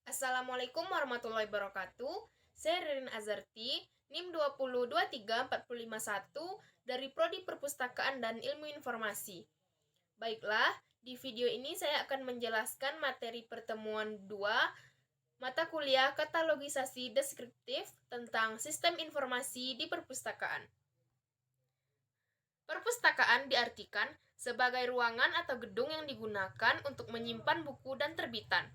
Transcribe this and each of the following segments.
Assalamualaikum warahmatullahi wabarakatuh. Saya Ririn Azarti, NIM 2023451 dari Prodi Perpustakaan dan Ilmu Informasi. Baiklah, di video ini saya akan menjelaskan materi pertemuan 2 mata kuliah katalogisasi deskriptif tentang sistem informasi di perpustakaan. Perpustakaan diartikan sebagai ruangan atau gedung yang digunakan untuk menyimpan buku dan terbitan.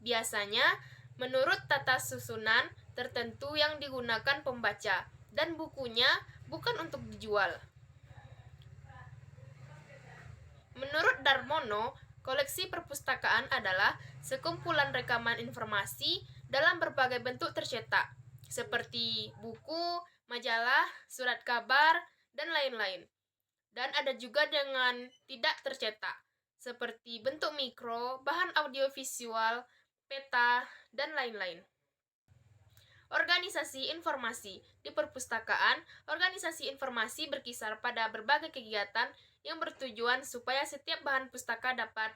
Biasanya, menurut tata susunan tertentu yang digunakan pembaca, dan bukunya bukan untuk dijual. Menurut Darmono, koleksi perpustakaan adalah sekumpulan rekaman informasi dalam berbagai bentuk tercetak, seperti buku, majalah, surat kabar, dan lain-lain. Dan ada juga dengan tidak tercetak, seperti bentuk mikro, bahan audiovisual, peta, dan lain-lain. Organisasi informasi di perpustakaan, organisasi informasi berkisar pada berbagai kegiatan yang bertujuan supaya setiap bahan pustaka dapat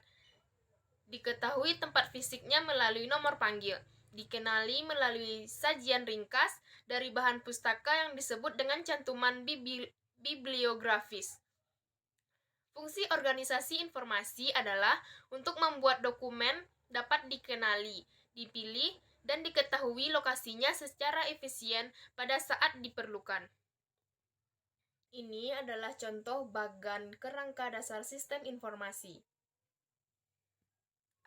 diketahui tempat fisiknya melalui nomor panggil, dikenali melalui sajian ringkas dari bahan pustaka yang disebut dengan cantuman bibliografis. Fungsi organisasi informasi adalah untuk membuat dokumen dapat dikenali, dipilih, dan diketahui lokasinya secara efisien pada saat diperlukan. Ini adalah contoh bagan kerangka dasar sistem informasi.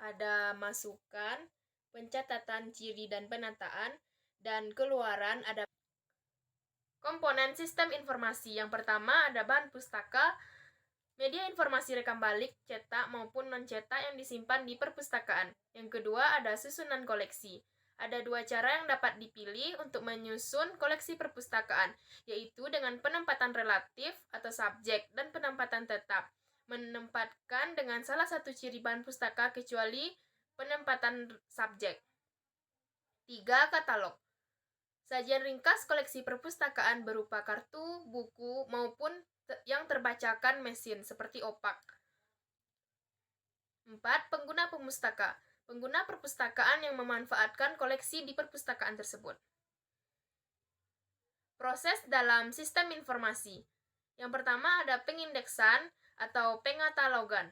Ada masukan, pencatatan ciri dan penataan, dan keluaran ada komponen sistem informasi. Yang pertama ada bahan pustaka, media informasi rekam balik, cetak maupun non-cetak yang disimpan di perpustakaan. Yang kedua ada susunan koleksi. Ada dua cara yang dapat dipilih untuk menyusun koleksi perpustakaan, yaitu dengan penempatan relatif atau subjek dan penempatan tetap. Menempatkan dengan salah satu ciri bahan pustaka kecuali penempatan subjek. 3. Katalog. Sajian ringkas koleksi perpustakaan berupa kartu, buku, maupun yang terbacakan mesin seperti opak. 4. Pengguna pemustaka. Pengguna perpustakaan yang memanfaatkan koleksi di perpustakaan tersebut. Proses dalam sistem informasi. Yang pertama ada pengindeksan atau pengatalogan.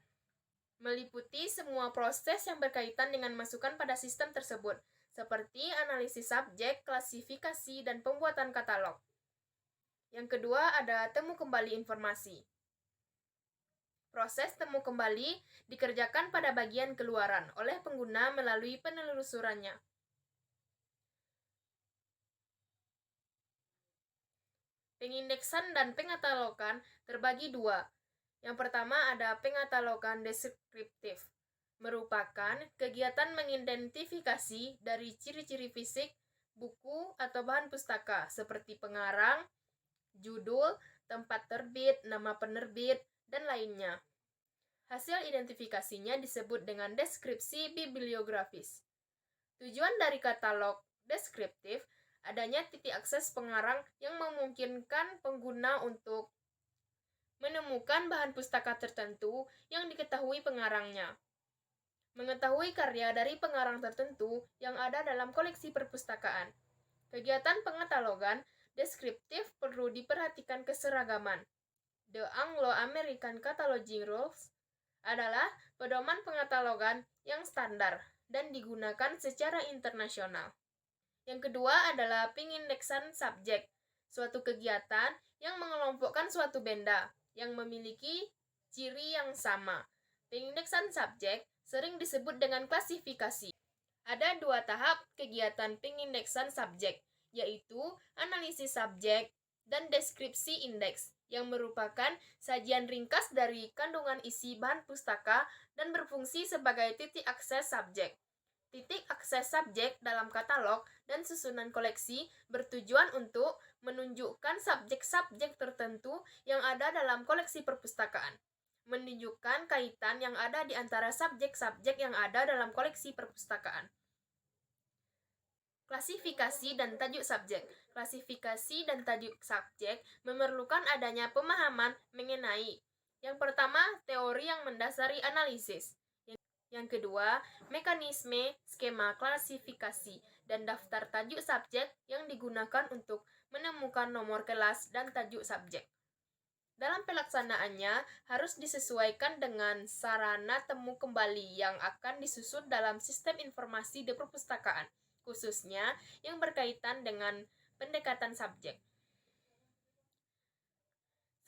Meliputi semua proses yang berkaitan dengan masukan pada sistem tersebut, seperti analisis subjek, klasifikasi, dan pembuatan katalog. Yang kedua ada temu kembali informasi. Proses temu kembali dikerjakan pada bagian keluaran oleh pengguna melalui penelusurannya. Pengindeksan dan pengatalogan terbagi dua. Yang pertama ada pengatalogan deskriptif, merupakan kegiatan mengidentifikasi dari ciri-ciri fisik buku atau bahan pustaka seperti pengarang, judul, tempat terbit, nama penerbit, dan lainnya. Hasil identifikasinya disebut dengan deskripsi bibliografis. Tujuan dari katalog deskriptif adanya titik akses pengarang yang memungkinkan pengguna untuk menemukan bahan pustaka tertentu yang diketahui pengarangnya. Mengetahui karya dari pengarang tertentu yang ada dalam koleksi perpustakaan. Kegiatan pengatalogan deskriptif perlu diperhatikan keseragaman. The Anglo-American Cataloging Rules adalah pedoman pengatalogan yang standar dan digunakan secara internasional. Yang kedua adalah pengindeksan subjek, suatu kegiatan yang mengelompokkan suatu benda yang memiliki ciri yang sama. Pengindeksan subjek sering disebut dengan klasifikasi. Ada dua tahap kegiatan pengindeksan subjek, yaitu analisis subjek dan deskripsi indeks, yang merupakan sajian ringkas dari kandungan isi bahan pustaka dan berfungsi sebagai titik akses subjek. Titik akses subjek dalam katalog dan susunan koleksi bertujuan untuk menunjukkan subjek-subjek tertentu yang ada dalam koleksi perpustakaan, menunjukkan kaitan yang ada di antara subjek-subjek yang ada dalam koleksi perpustakaan. Klasifikasi dan tajuk subjek. Klasifikasi dan tajuk subjek memerlukan adanya pemahaman mengenai yang pertama, teori yang mendasari analisis. Yang kedua, mekanisme skema klasifikasi dan daftar tajuk subjek yang digunakan untuk menemukan nomor kelas dan tajuk subjek. Dalam pelaksanaannya, harus disesuaikan dengan sarana temu kembali yang akan disusun dalam sistem informasi di perpustakaan, khususnya yang berkaitan dengan pendekatan subjek.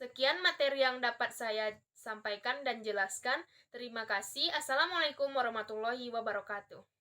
Sekian materi yang dapat saya sampaikan dan jelaskan. Terima kasih. Assalamualaikum warahmatullahi wabarakatuh.